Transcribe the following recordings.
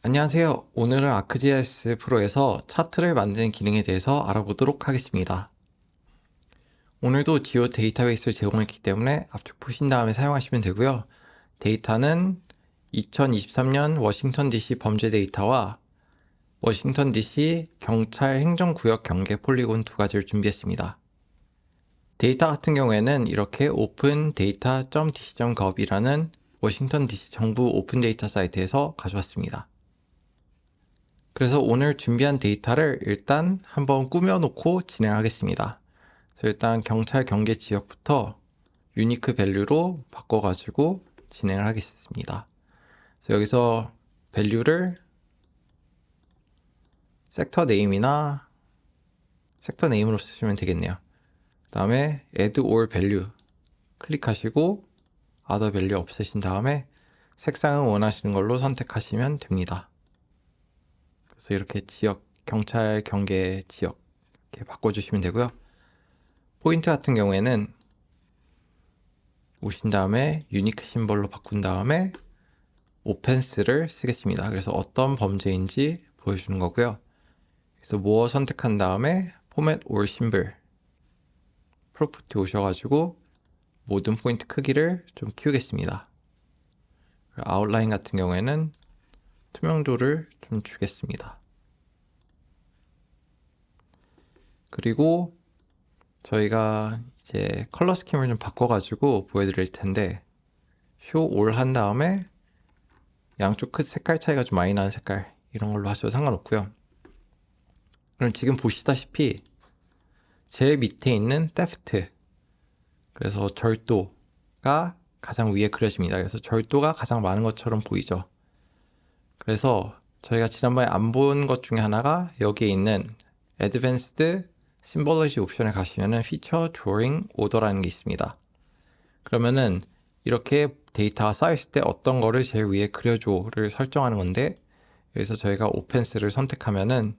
안녕하세요. 오늘은 아크지에스 프로에서 차트를 만드는 기능에 대해서 알아보도록 하겠습니다. 오늘도 지오 데이터베이스를 제공했기 때문에 압축 푸신 다음에 사용하시면 되고요. 데이터는 2023년 워싱턴 DC 범죄 데이터와 워싱턴 DC 경찰 행정구역 경계 폴리곤 두 가지를 준비했습니다. 데이터 같은 경우에는 이렇게 opendata.dc.gov이라는 워싱턴 DC 정부 오픈 데이터 사이트에서 가져왔습니다. 그래서 오늘 준비한 데이터를 일단 한번 꾸며놓고 진행하겠습니다. 그래서 일단 경찰 경계 지역부터 유니크 밸류로 바꿔가지고 진행을 하겠습니다. 그래서 여기서 밸류를 섹터 네임이나 섹터 네임으로 쓰시면 되겠네요. 그 다음에 add all value 클릭하시고 other value 없애신 다음에 색상은 원하시는 걸로 선택하시면 됩니다. 그래서 이렇게 지역, 경찰 경계 지역 이렇게 바꿔주시면 되고요. 포인트 같은 경우에는 오신 다음에 유니크 심볼로 바꾼 다음에 오펜스를 쓰겠습니다. 그래서 어떤 범죄인지 보여주는 거고요. 그래서 more 선택한 다음에 format or symbol 프로퍼티 오셔가지고 모든 포인트 크기를 좀 키우겠습니다. 아웃라인 같은 경우에는 투명도를 좀 주겠습니다. 그리고 저희가 이제 컬러 스킴을 좀 바꿔가지고 보여드릴 텐데 show all 한 다음에 양쪽 색깔 차이가 좀 많이 나는 색깔 이런 걸로 하셔도 상관없고요. 그럼 지금 보시다시피 제일 밑에 있는 theft, 그래서 절도가 가장 위에 그려집니다. 그래서 절도가 가장 많은 것처럼 보이죠. 그래서 저희가 지난번에 안 본 것 중에 하나가 여기에 있는 Advanced Symbology 옵션에 가시면은 Feature Drawing Order라는 게 있습니다. 그러면은 이렇게 데이터가 쌓였을 때 어떤 거를 제일 위에 그려줘를 설정하는 건데, 여기서 저희가 오펜스를 선택하면은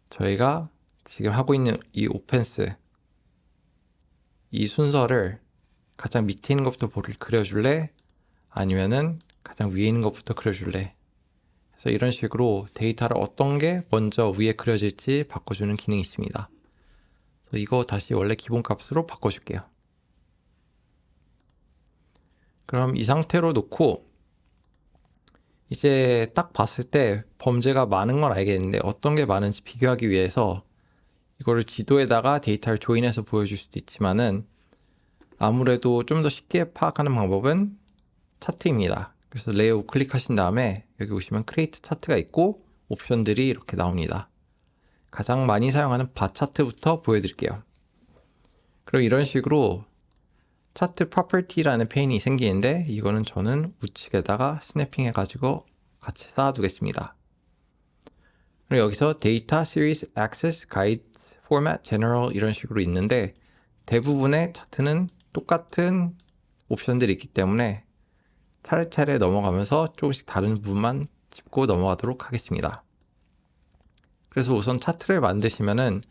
저희가 지금 하고 있는 이 오펜스 이 순서를 가장 밑에 있는 것부터 그려줄래? 아니면은 가장 위에 있는 것부터 그려줄래? 그래서 이런 식으로 데이터를 어떤 게 먼저 위에 그려질지 바꿔주는 기능이 있습니다. 그래서 이거 다시 원래 기본값으로 바꿔줄게요. 그럼 이 상태로 놓고 이제 딱 봤을 때 범죄가 많은 건 알겠는데 어떤 게 많은지 비교하기 위해서 이거를 지도에다가 데이터를 조인해서 보여줄 수도 있지만은 아무래도 좀 더 쉽게 파악하는 방법은 차트입니다. 그래서 레이아웃 클릭하신 다음에 여기 보시면 크리에이트 차트가 있고 옵션들이 이렇게 나옵니다. 가장 많이 사용하는 바 차트부터 보여드릴게요. 그럼 이런 식으로 차트 프로퍼티라는 페인이 생기는데 이거는 저는 우측에다가 스냅핑 해가지고 같이 쌓아두겠습니다. 그리고 여기서 데이터, 시리즈, 액세스, 가이드, 포맷, 제너럴 이런 식으로 있는데 대부분의 차트는 똑같은 옵션들이 있기 때문에 차례차례 넘어가면서 조금씩 다른 부분만 짚고 넘어가도록 하겠습니다. 그래서 우선 차트를 만드시면은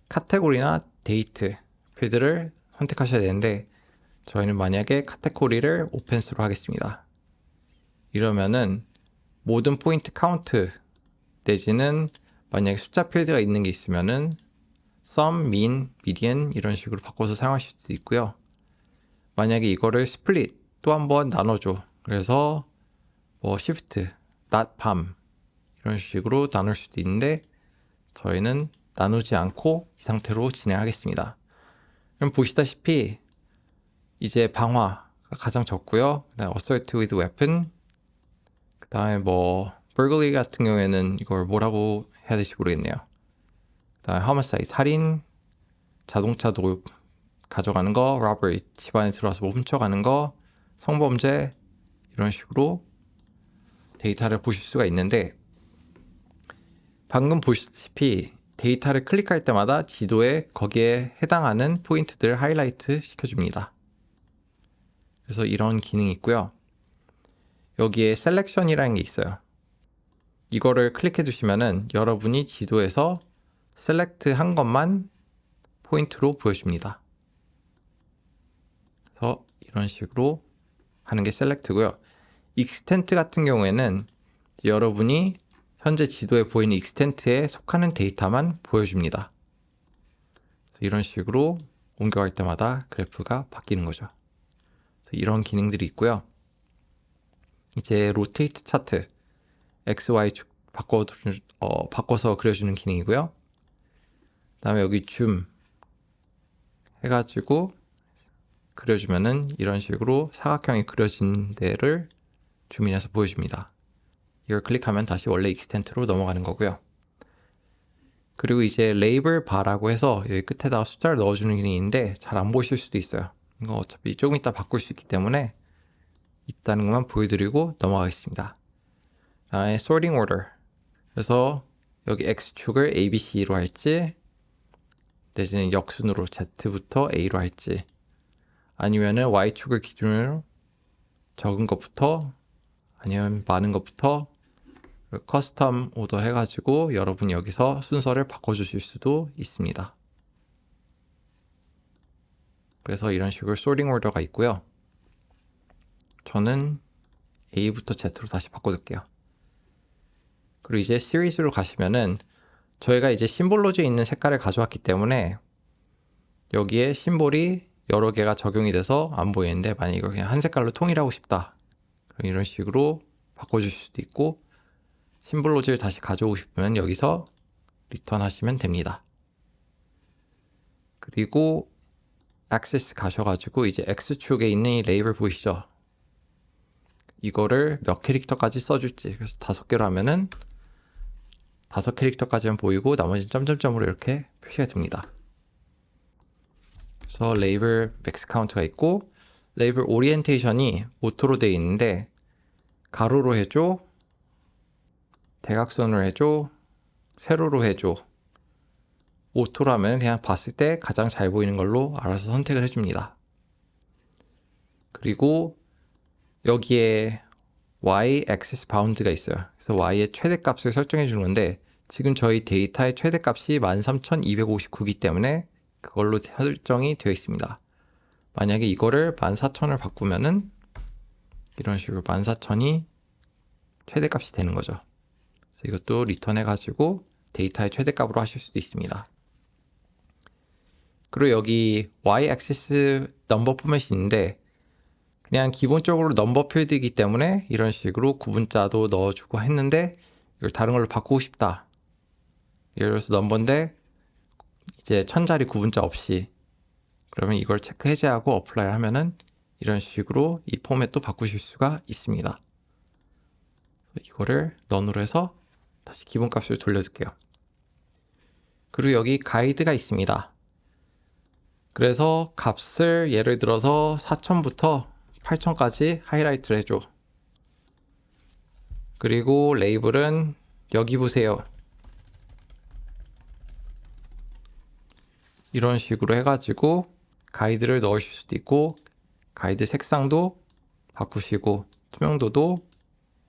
카테고리나 데이트 필드를 선택하셔야 되는데 저희는 만약에 카테고리를 오펜스로 하겠습니다. 이러면은 모든 포인트 카운트 내지는 만약에 숫자 필드가 있는 게 있으면은 sum, mean, median 이런 식으로 바꿔서 사용하실 수도 있고요. 만약에 이거를 split 또 한번 나눠줘. 그래서 뭐 shift, not pam 이런 식으로 나눌 수도 있는데 저희는 나누지 않고 이 상태로 진행하겠습니다. 그럼 보시다시피 이제 방화가 가장 적고요. 그다음에 assault with weapon, 그다음에 뭐 burglary 같은 경우에는 이걸 뭐라고 해야 될지 모르겠네요. 그다음에 homicide, 살인, 자동차 가져가는 거, robbery, 집안에 들어와서 뭐 훔쳐가는 거, 성범죄 이런 식으로 데이터를 보실 수가 있는데 방금 보시다시피 데이터를 클릭할 때마다 지도에 거기에 해당하는 포인트들을 하이라이트 시켜줍니다. 그래서 이런 기능이 있고요. 여기에 셀렉션이라는 게 있어요. 이거를 클릭해 주시면은 여러분이 지도에서 셀렉트 한 것만 포인트로 보여줍니다. 그래서 이런 식으로 하는 게 셀렉트고요. 익스텐트 같은 경우에는 여러분이 현재 지도에 보이는 익스텐트에 속하는 데이터만 보여줍니다. 이런 식으로 옮겨갈 때마다 그래프가 바뀌는 거죠. 이런 기능들이 있고요. 이제 로테이트 차트, X, Y 축 바꿔서 그려주는 기능이고요. 그 다음에 여기 줌 해가지고 그려주면은 이런 식으로 사각형이 그려진 데를 줌인해서 보여줍니다. 이걸 클릭하면 다시 원래 익스텐트로 넘어가는 거고요. 그리고 이제 레이블 바라고 해서 여기 끝에다가 숫자를 넣어주는 기능이 있는데 잘 안 보이실 수도 있어요. 이거 어차피 조금 이따 바꿀 수 있기 때문에 있다는 것만 보여드리고 넘어가겠습니다. 다음에 sorting order. 그래서 여기 X축을 A, B, C로 할지 내지는 역순으로 Z부터 A로 할지 아니면은 Y축을 기준으로 적은 것부터 아니면 많은 것부터 커스텀 오더 해가지고 여러분이 여기서 순서를 바꿔주실 수도 있습니다. 그래서 이런 식으로 sorting order가 있고요. 저는 A부터 Z로 다시 바꿔줄게요. 그리고 이제 시리즈로 가시면은 저희가 이제 심볼로즈에 있는 색깔을 가져왔기 때문에 여기에 심볼이 여러 개가 적용이 돼서 안 보이는데 만약 이걸 그냥 한 색깔로 통일하고 싶다. 그럼 이런 식으로 바꿔주실 수도 있고 심볼로즈를 다시 가져오고 싶으면 여기서 리턴 하시면 됩니다. 그리고 액세스 가셔가지고 이제 X축에 있는 이 레이블 보이시죠? 이거를 몇 캐릭터까지 써줄지 그래서 5개로 하면은 5캐릭터까지만 보이고 나머지는 점점점으로 이렇게 표시가 됩니다. 그래서 레이블 맥스 카운트가 있고 레이블 오리엔테이션이 오토로 되어 있는데 가로로 해줘, 대각선으로 해줘, 세로로 해줘. 오토로 하면 그냥 봤을 때 가장 잘 보이는 걸로 알아서 선택을 해줍니다. 그리고 여기에 Y 액세스 바운드가 있어요. 그래서 Y의 최대값을 설정해 주는 건데 지금 저희 데이터의 최대값이 13,259이기 때문에 그걸로 설정이 되어 있습니다. 만약에 이거를 14,000을 바꾸면은 이런 식으로 14,000이 최대값이 되는 거죠. 그래서 이것도 리턴해 가지고 데이터의 최대값으로 하실 수도 있습니다. 그리고 여기 Y-axis 넘버 포맷이 있는데 그냥 기본적으로 넘버 필드이기 때문에 이런 식으로 구분자도 넣어주고 했는데 이걸 다른 걸로 바꾸고 싶다. 예를 들어서 넘버인데 이제 1000자리 구분자 없이 그러면 이걸 체크 해제하고 어플라이 하면은 이런 식으로 이 포맷도 바꾸실 수가 있습니다. 이거를 넌으로 해서 다시 기본값을 돌려줄게요. 그리고 여기 가이드가 있습니다. 그래서 값을 예를 들어서 4000부터 8000까지 하이라이트를 해줘. 그리고 레이블은 여기 보세요. 이런 식으로 해가지고 가이드를 넣으실 수도 있고 가이드 색상도 바꾸시고 투명도도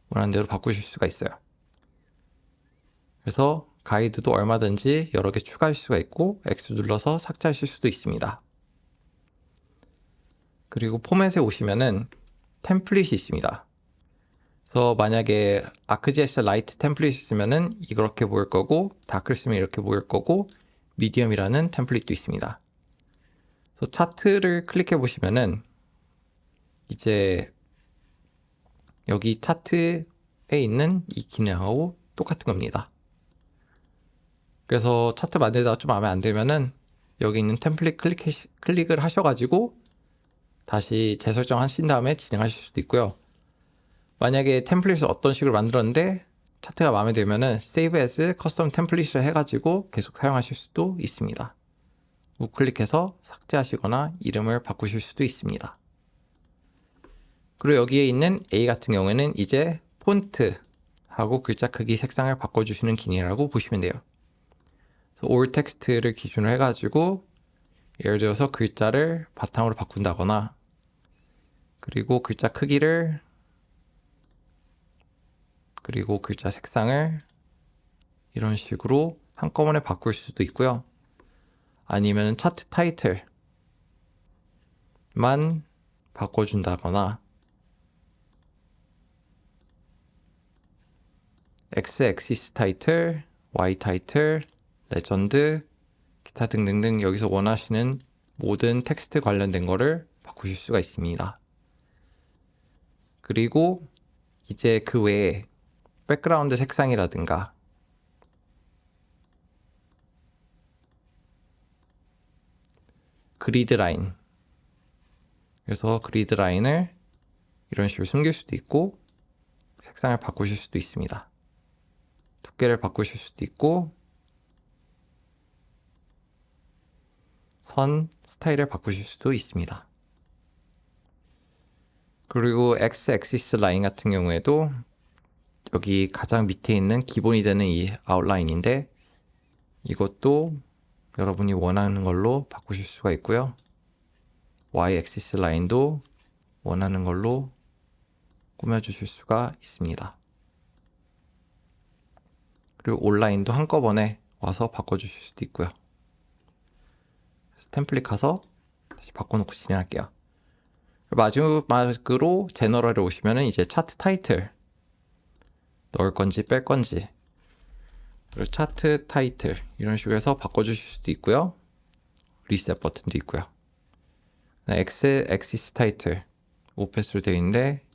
원하는 대로 바꾸실 수가 있어요. 그래서 가이드도 얼마든지 여러 개 추가할 수가 있고 X 눌러서 삭제하실 수도 있습니다. 그리고 포맷에 오시면은 템플릿이 있습니다. 그래서 만약에 ArcGIS 라이트 템플릿이 있으면은 이렇게 보일 거고 다크를 쓰면 이렇게 보일 거고 미디엄이라는 템플릿도 있습니다. 그래서 차트를 클릭해 보시면은 이제 여기 차트에 있는 이 기능하고 똑같은 겁니다. 그래서 차트 만들다가 좀 마음에 안 들면은 여기 있는 템플릿 클릭을 하셔가지고 다시 재설정 하신 다음에 진행하실 수도 있고요. 만약에 템플릿을 어떤 식으로 만들었는데 차트가 마음에 들면은 Save as Custom Template를 해가지고 계속 사용하실 수도 있습니다. 우클릭해서 삭제하시거나 이름을 바꾸실 수도 있습니다. 그리고 여기에 있는 A 같은 경우에는 이제 폰트하고 글자 크기 색상을 바꿔주시는 기능이라고 보시면 돼요. All 텍스트를 기준으로 해가지고 예를 들어서 글자를 바탕으로 바꾼다거나 그리고 글자 크기를 그리고 글자 색상을 이런 식으로 한꺼번에 바꿀 수도 있고요. 아니면 차트 타이틀만 바꿔준다거나 X 엑시스 타이틀, Y 타이틀, 레전드, 기타 등등등 여기서 원하시는 모든 텍스트 관련된 거를 바꾸실 수가 있습니다. 그리고 이제 그 외에 백그라운드 색상이라든가 그리드 라인, 그래서 그리드 라인을 이런 식으로 숨길 수도 있고 색상을 바꾸실 수도 있습니다. 두께를 바꾸실 수도 있고 선 스타일을 바꾸실 수도 있습니다. 그리고 X 엑시스 라인 같은 경우에도 여기 가장 밑에 있는 기본이 되는 이 아웃라인인데 이것도 여러분이 원하는 걸로 바꾸실 수가 있고요. Y 엑시스 라인도 원하는 걸로 꾸며주실 수가 있습니다. 그리고 온라인도 한꺼번에 와서 바꿔주실 수도 있고요. 그래서 템플릿 가서 다시 바꿔놓고 진행할게요. 마지막으로 제너럴에 오시면은 이제 차트 타이틀 넣을 건지 뺄 건지, 그리고 차트 타이틀 이런 식으로 해서 바꿔주실 수도 있고요. 리셋 버튼도 있고요. X 엑시스 타이틀 오펜스로 되어 있는데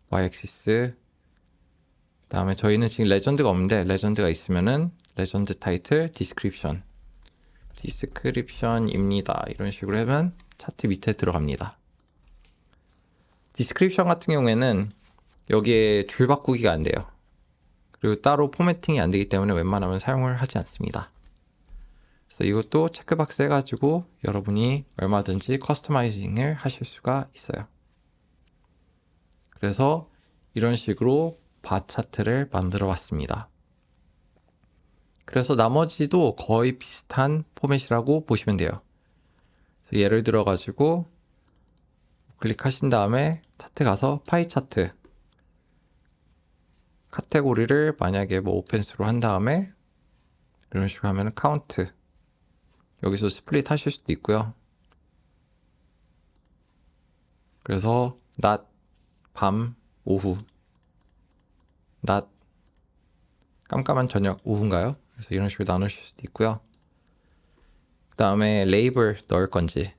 Y 엑시스, 그 다음에 저희는 지금 레전드가 없는데 레전드가 있으면은 레전드 타이틀 디스크립션입니다. 이런 식으로 하면 차트 밑에 들어갑니다. 디스크립션 같은 경우에는 여기에 줄 바꾸기가 안 돼요. 그리고 따로 포매팅이 안 되기 때문에 웬만하면 사용을 하지 않습니다. 그래서 이것도 체크박스 해가지고 여러분이 얼마든지 커스터마이징을 하실 수가 있어요. 그래서 이런 식으로 바 차트를 만들어 왔습니다. 그래서 나머지도 거의 비슷한 포맷이라고 보시면 돼요. 그래서 예를 들어 가지고 클릭하신 다음에 차트 가서 파이 차트 카테고리를 만약에 뭐 오펜스로 한 다음에 이런 식으로 하면 카운트, 여기서 스플릿 하실 수도 있고요. 그래서 낮, 밤, 오후, 낮, 깜깜한 저녁, 오후인가요? 그래서 이런 식으로 나누실 수도 있고요. 그 다음에 레이블 넣을 건지,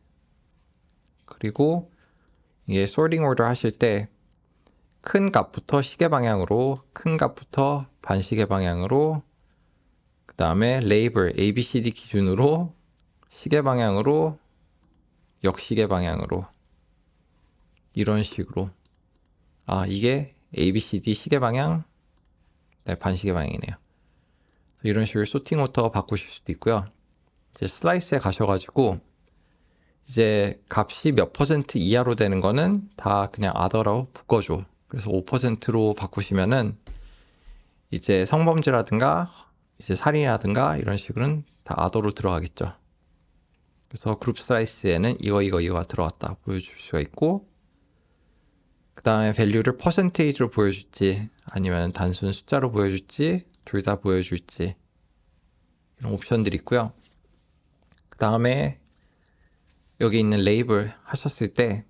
그리고 이게 sorting order 하실 때 큰 값부터 시계 방향으로, 큰 값부터 반시계 방향으로, 그 다음에 레이블 ABCD 기준으로 시계 방향으로, 역시계 방향으로 이런 식으로, 이게 ABCD 시계 방향, 네, 반시계 방향이네요. 이런 식으로 소팅 오터 바꾸실 수도 있고요. 이제 슬라이스에 가셔가지고 이제 값이 몇 퍼센트 이하로 되는 거는 다 그냥 아더로 묶어줘. 그래서 5%로 바꾸시면은 이제 성범죄라든가 이제 살인이라든가 이런 식으로는 다 아더로 들어가겠죠. 그래서 그룹 슬라이스에는 이거가 들어갔다 보여줄 수가 있고, 그 다음에 밸류를 퍼센테이지로 보여줄지 아니면 단순 숫자로 보여줄지 둘 다 보여줄지 이런 옵션들이 있고요. 그 다음에 여기 있는 레이블 하셨을 때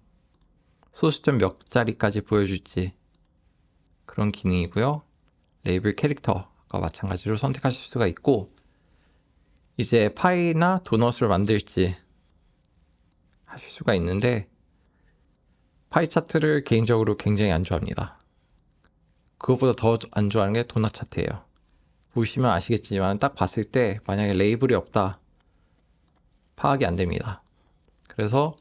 소수점 몇 자리까지 보여줄지 그런 기능이고요. 레이블 캐릭터가 마찬가지로 선택하실 수가 있고, 이제 파이나 도넛을 만들지 하실 수가 있는데 파이 차트를 개인적으로 굉장히 안 좋아합니다. 그것보다 더 안 좋아하는 게 도넛 차트예요. 보시면 아시겠지만 딱 봤을 때 만약에 레이블이 없다 파악이 안 됩니다. 그래서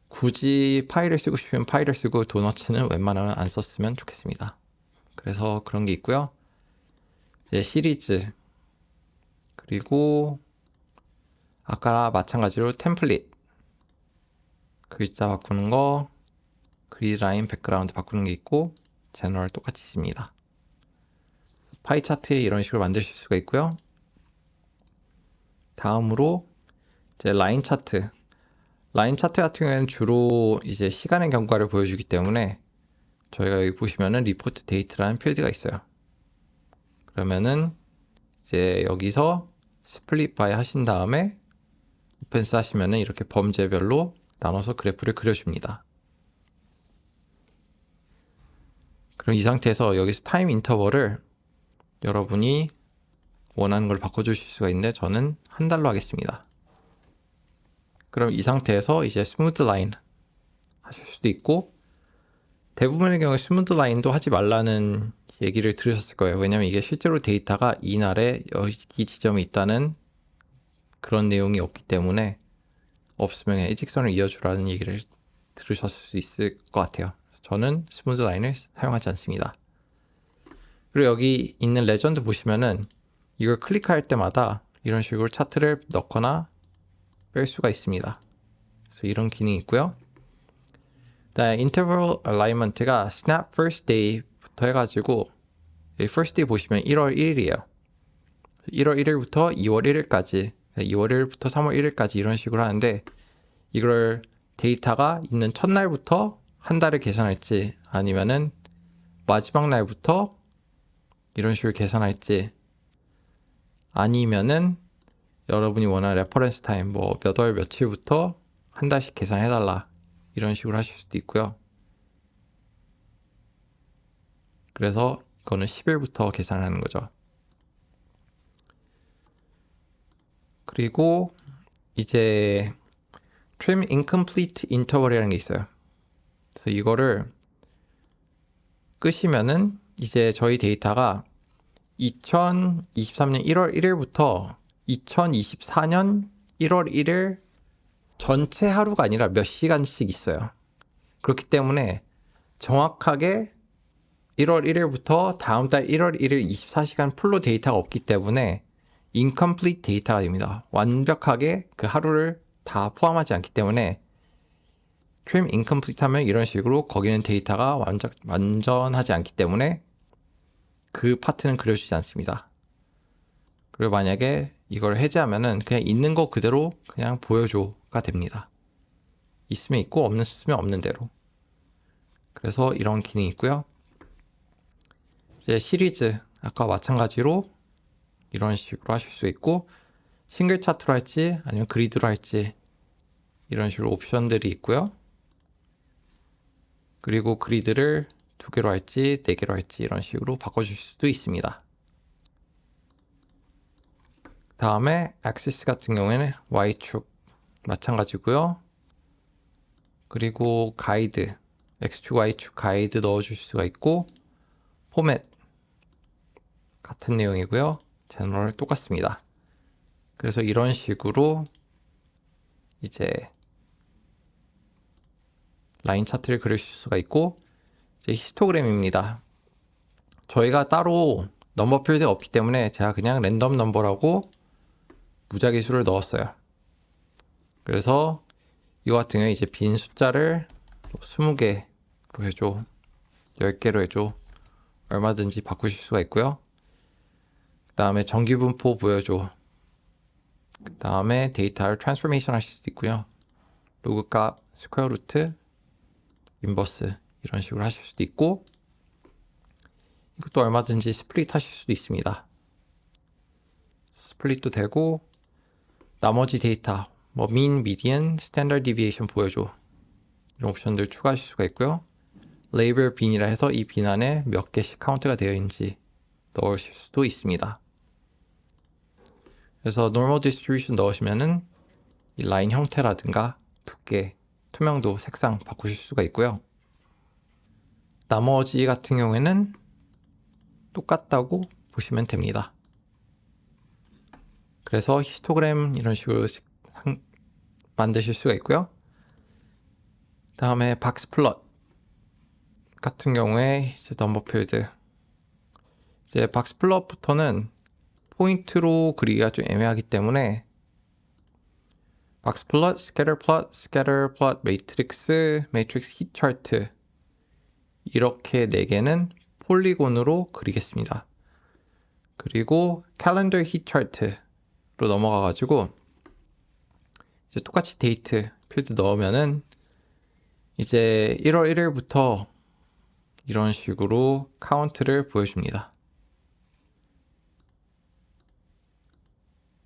굳이 파일을 쓰고 싶으면 파일을 쓰고 도너츠는 웬만하면 안 썼으면 좋겠습니다. 그래서 그런 게 있고요. 이제 시리즈, 그리고 아까 마찬가지로 템플릿, 글자 바꾸는 거, 그리드 라인, 백그라운드 바꾸는 게 있고 제너럴 똑같이 있습니다. 파이 차트에 이런 식으로 만드실 수가 있고요. 다음으로 이제 라인 차트. 라인 차트 같은 경우에는 주로 이제 시간의 경과를 보여주기 때문에 저희가 여기 보시면은 리포트 데이트라는 필드가 있어요. 그러면은 이제 여기서 스플릿 바이 하신 다음에 오펜스 하시면은 이렇게 범죄별로 나눠서 그래프를 그려줍니다. 그럼 이 상태에서 여기서 타임 인터벌을 여러분이 원하는 걸 바꿔주실 수가 있는데 저는 한 달로 하겠습니다. 그럼 이 상태에서 이제 스무드 라인 하실 수도 있고, 대부분의 경우에 스무드 라인도 하지 말라는 얘기를 들으셨을 거예요. 왜냐면 이게 실제로 데이터가 이날에 여기 지점에 있다는 그런 내용이 없기 때문에, 없으면 일직선을 이어주라는 얘기를 들으셨을 수 있을 것 같아요. 저는 스무드 라인을 사용하지 않습니다. 그리고 여기 있는 레전드 보시면은 이걸 클릭할 때마다 이런 식으로 차트를 넣거나 뺄 수가 있습니다. 그래서 이런 기능이 있고요. 일단 interval alignment가 snap first day부터 해가지고, 여기 first day 보시면 1월 1일이에요. 1월 1일부터 2월 1일까지, 2월 1일부터 3월 1일까지 이런 식으로 하는데, 이걸 데이터가 있는 첫날부터 한 달을 계산할지, 아니면은 마지막 날부터 이런 식으로 계산할지, 아니면은 여러분이 원하는 레퍼런스 타임 뭐 몇 월 며칠부터 한 달씩 계산해달라 이런 식으로 하실 수도 있고요. 그래서 이거는 10일부터 계산하는 거죠. 그리고 이제 trim incomplete interval이라는 게 있어요. 그래서 이거를 끄시면은 이제 저희 데이터가 2023년 1월 1일부터 2024년 1월 1일 전체 하루가 아니라 몇 시간씩 있어요. 그렇기 때문에 정확하게 1월 1일부터 다음 달 1월 1일 24시간 풀로 데이터가 없기 때문에 incomplete 데이터가 됩니다. 완벽하게 그 하루를 다 포함하지 않기 때문에 trim incomplete 하면 이런 식으로 거기는 데이터가 완전하지 않기 때문에 그 파트는 그려주지 않습니다. 그리고 만약에 이걸 해제하면은 그냥 있는 거 그대로 그냥 보여줘가 됩니다. 있으면 있고 없으면 없는 대로. 그래서 이런 기능이 있고요. 이제 시리즈 아까 마찬가지로 이런 식으로 하실 수 있고, 싱글 차트로 할지 아니면 그리드로 할지 이런 식으로 옵션들이 있고요. 그리고 그리드를 2개로 할지 4개로 할지 이런 식으로 바꿔줄 수도 있습니다. 다음에 액시스 같은 경우에는 Y축 마찬가지고요. 그리고 가이드, X축, Y축 가이드 넣어줄 수가 있고, 포맷 같은 내용이고요. 제너럴 똑같습니다. 그래서 이런 식으로 이제 라인 차트를 그릴 수가 있고, 이제 히스토그램입니다. 저희가 따로 넘버 필드가 없기 때문에 제가 그냥 랜덤 넘버라고 무작위 수를 넣었어요. 그래서 이거 같은 경우에 이제 빈 숫자를 20개로 해줘, 10개로 해줘, 얼마든지 바꾸실 수가 있고요. 그 다음에 정기분포 보여줘. 그 다음에 데이터를 트랜스포메이션 하실 수도 있고요. 로그값, 스퀘어 루트, 인버스 이런 식으로 하실 수도 있고, 이것도 얼마든지 스플릿 하실 수도 있습니다. 스플릿도 되고, 나머지 데이터 뭐 mean, median, standard deviation 보여줘 이런 옵션들 추가하실 수가 있고요. 레이블 빈이라 해서 이 빈 안에 몇 개씩 카운트가 되어 있는지 넣으실 수도 있습니다. 그래서 normal distribution 넣으시면은 이 라인 형태라든가 두께, 투명도, 색상 바꾸실 수가 있고요. 나머지 같은 경우에는 똑같다고 보시면 됩니다. 그래서 히스토그램 이런 식으로 만드실 수가 있고요. 다음에 박스 플롯 같은 경우에 이제 넘버 필드, 이제 박스 플롯부터는 포인트로 그리기가 좀 애매하기 때문에 박스 플롯, 스캐터 플롯, 매트릭스 히트 차트 이렇게 4개는 폴리곤으로 그리겠습니다. 그리고 캘린더 히트 차트로 넘어가 가지고 이제 똑같이 데이트 필드 넣으면은 이제 1월 1일부터 이런 식으로 카운트를 보여줍니다.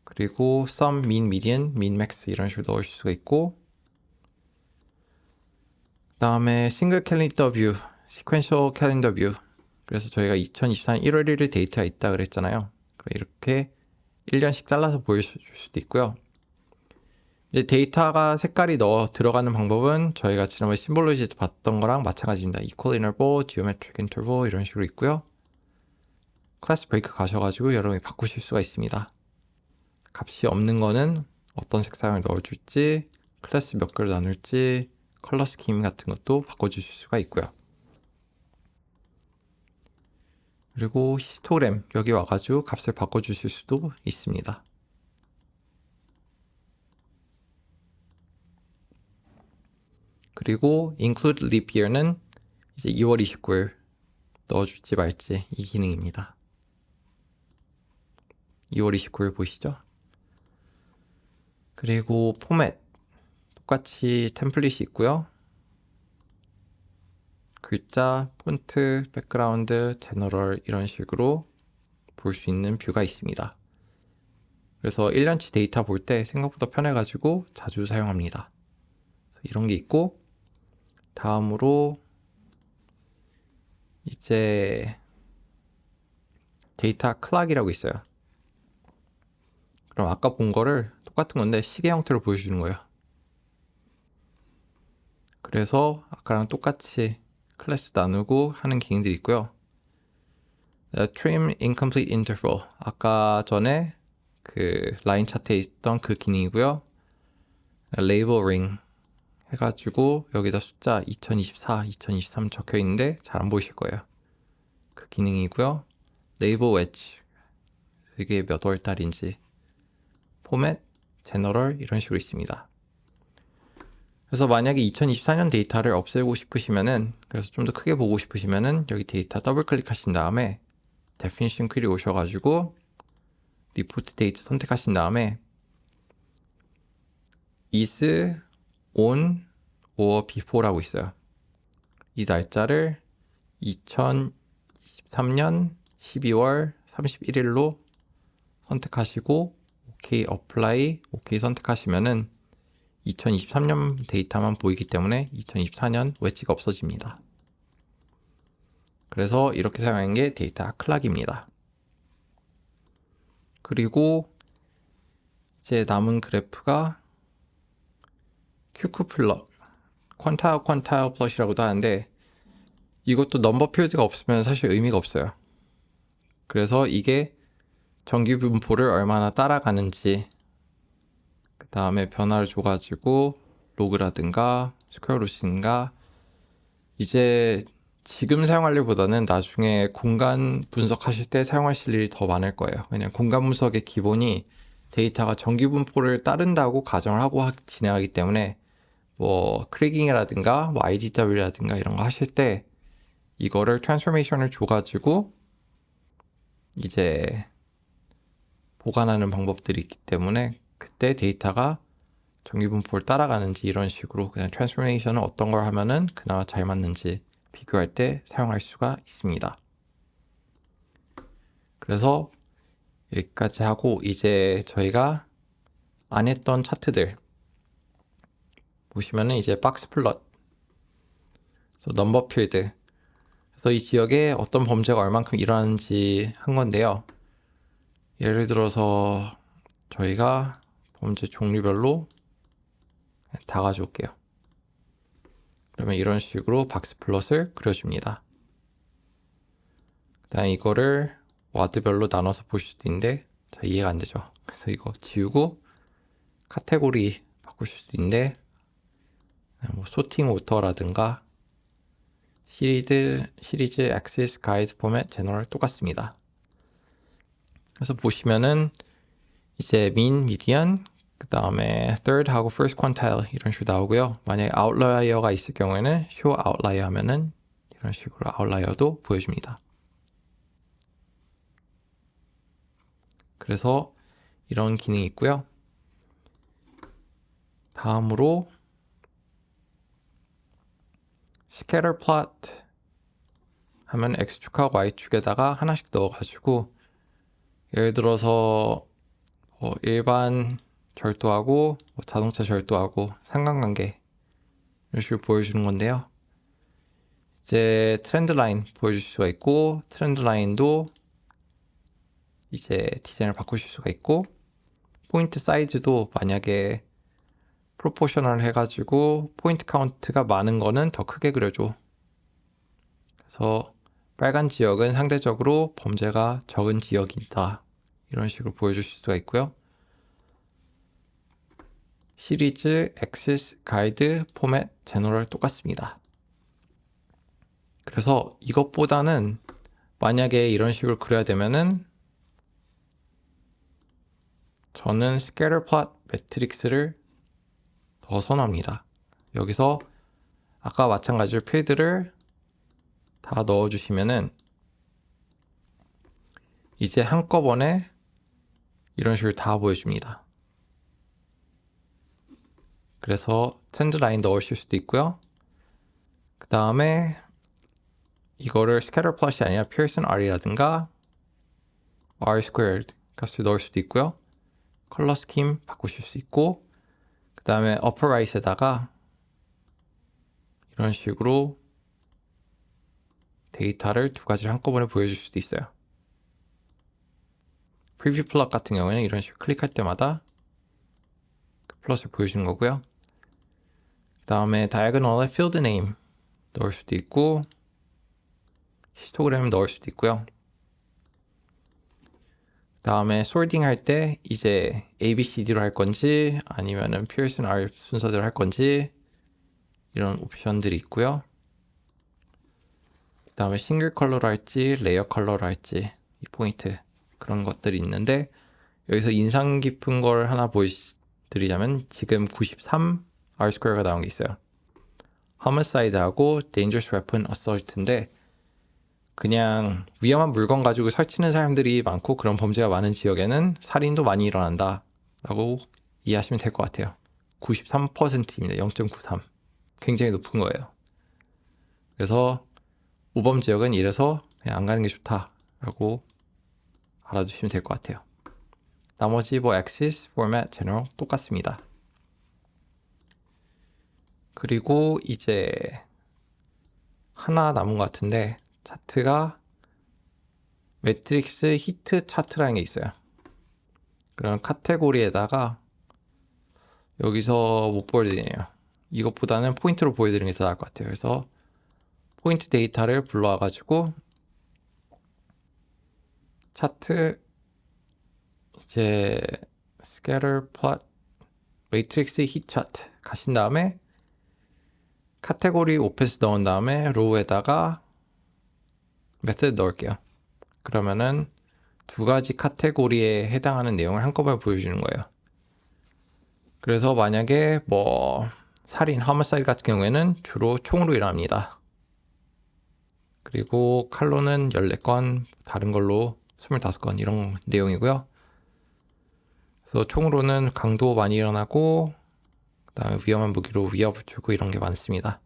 그리고 sum, mean, median, min, max 이런 식으로 넣을 수가 있고, 그 다음에 싱글 캘린더 뷰, 시퀀셜 캘린더 뷰, 그래서 저희가 2024년 1월 1일 데이터가 있다 그랬잖아요. 이렇게 1년씩 잘라서 보여줄 수도 있고요. 이제 데이터가 색깔이 들어가는 방법은 저희가 지난번에 심볼로지에서 봤던 거랑 마찬가지입니다. equal interval, geometric interval 이런 식으로 있고요. 클래스 브레이크 가셔가지고 여러분이 바꾸실 수가 있습니다. 값이 없는 거는 어떤 색상을 넣어줄지, 클래스 몇 개로 나눌지, 컬러 스킨 같은 것도 바꿔주실 수가 있고요. 그리고 히스토그램 여기 와가지고 값을 바꿔주실 수도 있습니다. 그리고 include leap year는 이제 2월 29일 넣어줄지 말지 이 기능입니다. 2월 29일 보이시죠? 그리고 포맷 똑같이 템플릿이 있고요. 글자, 폰트, 백그라운드, 제너럴 이런 식으로 볼 수 있는 뷰가 있습니다. 그래서 1년치 데이터 볼 때 생각보다 편해가지고 자주 사용합니다. 이런 게 있고 다음으로 이제 데이터 클락이라고 있어요. 그럼 아까 본 거를 똑같은 건데 시계 형태로 보여주는 거예요. 그래서 아까랑 똑같이 클래스 나누고 하는 기능들이 있고요. trim incomplete interval 아까 전에 그 라인 차트에 있던 그 기능이고요. label ring 해가지고 여기다 숫자 2024, 2023 적혀 있는데 잘 안 보이실 거예요. 그 기능이고요. label wedge 이게 몇 월 달인지 포맷, 제너럴 이런 식으로 있습니다. 그래서 만약에 2024년 데이터를 없애고 싶으시면은 그래서 좀 더 크게 보고 싶으시면은 여기 데이터 더블 클릭하신 다음에 definition 퀘리 오셔가지고 리포트 데이트 선택하신 다음에 is on or before라고 있어요. 이 날짜를 2023년 12월 31일로 선택하시고 OK apply OK 선택하시면은 2023년 데이터만 보이기 때문에 2024년 웨지가 없어집니다. 그래서 이렇게 사용하는 게 데이터 클락입니다. 그리고 이제 남은 그래프가 큐큐플럿 퀀타일 플롯이라고도 하는데 이것도 넘버 필드가 없으면 사실 의미가 없어요. 그래서 이게 정규 분포를 얼마나 따라가는지 그 다음에 변화를 줘가지고 로그라든가 스퀘어 루트인가 이제 지금 사용할 일보다는 나중에 공간 분석하실 때 사용하실 일이 더 많을 거예요. 왜냐면 공간 분석의 기본이 데이터가 정규 분포를 따른다고 가정을 하고 진행하기 때문에 뭐 크리깅이라든가 뭐 IDW라든가 이런 거 하실 때 이거를 트랜스포메이션을 줘가지고 이제 보관하는 방법들이 있기 때문에 그때 데이터가 정규 분포를 따라가는지 이런 식으로 그냥 트랜스포메이션은 어떤 걸 하면은 그나마 잘 맞는지 비교할 때 사용할 수가 있습니다. 그래서 여기까지 하고 이제 저희가 안 했던 차트들 보시면은 이제 박스 플롯, 넘버 필드, 그래서 이 지역에 어떤 범죄가 얼만큼 일어나는지 한 건데요. 예를 들어서 저희가 범죄 종류별로 다 가져올게요. 그러면 이런 식으로 박스 플롯을 그려줍니다. 그다음 이거를 와드별로 나눠서 볼 수도 있는데 잘 이해가 안 되죠. 그래서 이거 지우고 카테고리 바꾸실 수도 있는데 뭐 소팅 오터라든가 시리즈, 액시스, 가이드, 포맷, 제너럴 똑같습니다. 그래서 보시면은 이제 mean, median, 그 다음에 third하고 first quantile 이런 식으로 나오고요. 만약에 outlier가 있을 경우에는 show outlier 하면은 이런 식으로 outlier도 보여줍니다. 그래서 이런 기능이 있고요. 다음으로 scatter plot 하면 x축하고 y축에다가 하나씩 넣어가지고 예를 들어서 일반 절도하고 자동차 절도하고 상관관계 이런 식으로 보여주는 건데요. 이제 트렌드 라인 보여줄 수가 있고, 트렌드 라인도 이제 디자인을 바꾸실 수가 있고, 포인트 사이즈도 만약에 프로포셔널 해가지고 포인트 카운트가 많은 거는 더 크게 그려줘. 그래서 빨간 지역은 상대적으로 범죄가 적은 지역이다. 이런 식으로 보여줄 수가 있고요. 시리즈, 엑시스, 가이드, 포맷, 제너럴 똑같습니다. 그래서 이것보다는 만약에 이런 식으로 그려야 되면은 저는 스캐터 플롯 매트릭스를 더 선호합니다. 여기서 아까 마찬가지로 필드를 다 넣어주시면은 이제 한꺼번에 이런 식으로 다 보여줍니다. 그래서 트렌드 라인 넣으실 수도 있고요. 그 다음에 이거를 스캐터 플롯이 아니라 피어슨 R이라든가 R squared 값을 넣을 수도 있고요. 컬러 스킴 바꾸실 수 있고, 그 다음에 upper right에다가 이런 식으로 데이터를 두 가지를 한꺼번에 보여줄 수도 있어요. 프리뷰 플롯 같은 경우에는 이런 식으로 클릭할 때마다 그 플롯을 보여주는 거고요. 그 다음에 diagonal에 field name 넣을 수도 있고, 히스토그램 넣을 수도 있고요. 그 다음에 sorting 할 때 이제 ABCD로 할 건지 아니면은 피어슨 R 순서대로 할 건지 이런 옵션들이 있고요. 그 다음에 싱글 컬러로 할지 레이어 컬러로 할지 이 포인트 그런 것들이 있는데, 여기서 인상 깊은 걸 하나 보여드리자면 지금 93 R2가 나온 게 있어요. homicide하고 dangerous weapon assault인데 그냥 위험한 물건 가지고 설치는 사람들이 많고 그런 범죄가 많은 지역에는 살인도 많이 일어난다 라고 이해하시면 될 것 같아요. 93%입니다. 0.93. 굉장히 높은 거예요. 그래서 우범 지역은 이래서 그냥 안 가는 게 좋다라고 알아두시면 될 것 같아요. 나머지 뭐 axis, format, general 똑같습니다. 그리고 이제 하나 남은 것 같은데 차트가 매트릭스 히트 차트라는 게 있어요. 그런 카테고리에다가 여기서 못 보여드리네요. 이것보다는 포인트로 보여드리는 게 더 나을 것 같아요. 그래서 포인트 데이터를 불러와가지고 차트 이제 scatter plot 매트릭스 히트 차트 가신 다음에 카테고리 오페스 넣은 다음에 로우에다가 메서드 넣을게요. 그러면은 두 가지 카테고리에 해당하는 내용을 한꺼번에 보여주는 거예요. 그래서 만약에 뭐 살인, homicide 같은 경우에는 주로 총으로 일어납니다. 그리고 칼로는 14건, 다른 걸로 25건 이런 내용이고요. 그래서 총으로는 강도 많이 일어나고 그 다음에 위험한 무기로 위협을 주고 이런 게 많습니다.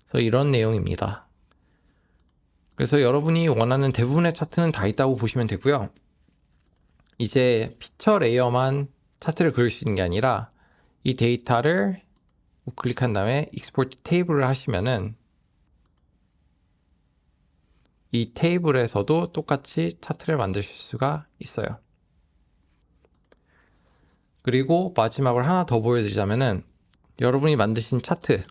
그래서 이런 내용입니다. 그래서 여러분이 원하는 대부분의 차트는 다 있다고 보시면 되고요. 이제 피처 레이어만 차트를 그릴 수 있는 게 아니라 이 데이터를 우클릭한 다음에 익스포트 테이블을 하시면은 이 테이블에서도 똑같이 차트를 만드실 수가 있어요. 그리고 마지막으로 하나 더 보여드리자면은 여러분이 만드신 차트에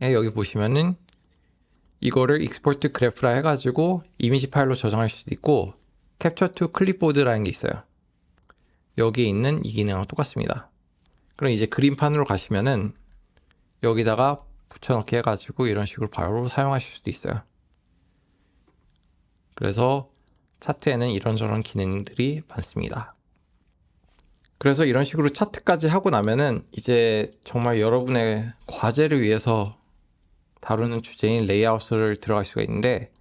여기 보시면은 이거를 익스포트 그래프라 해가지고 이미지 파일로 저장할 수도 있고 캡처 투 클립보드라는 게 있어요. 여기에 있는 이 기능하고 똑같습니다. 그럼 이제 그림판으로 가시면은 여기다가 붙여넣기 해가지고 이런 식으로 바로 사용하실 수도 있어요. 그래서 차트에는 이런저런 기능들이 많습니다. 그래서 이런 식으로 차트까지 하고 나면은 이제 정말 여러분의 과제를 위해서 다루는 주제인 레이아웃을 들어갈 수가 있는데,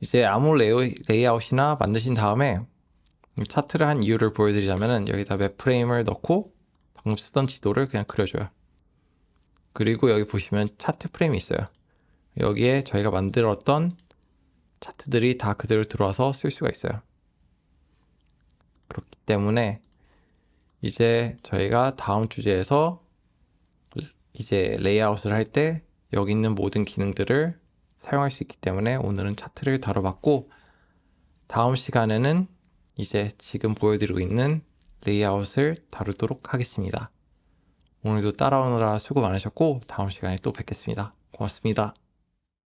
이제 아무 레이아웃이나 만드신 다음에 차트를 한 이유를 보여드리자면은 여기다 맵 프레임을 넣고 방금 쓰던 지도를 그냥 그려줘요. 그리고 여기 보시면 차트 프레임이 있어요. 여기에 저희가 만들었던 차트들이 다 그대로 들어와서 쓸 수가 있어요. 그렇기 때문에 이제 저희가 다음 주제에서 이제 레이아웃을 할 때 여기 있는 모든 기능들을 사용할 수 있기 때문에 오늘은 차트를 다뤄봤고, 다음 시간에는 이제 지금 보여드리고 있는 레이아웃을 다루도록 하겠습니다. 오늘도 따라오느라 수고 많으셨고 다음 시간에 또 뵙겠습니다. 고맙습니다.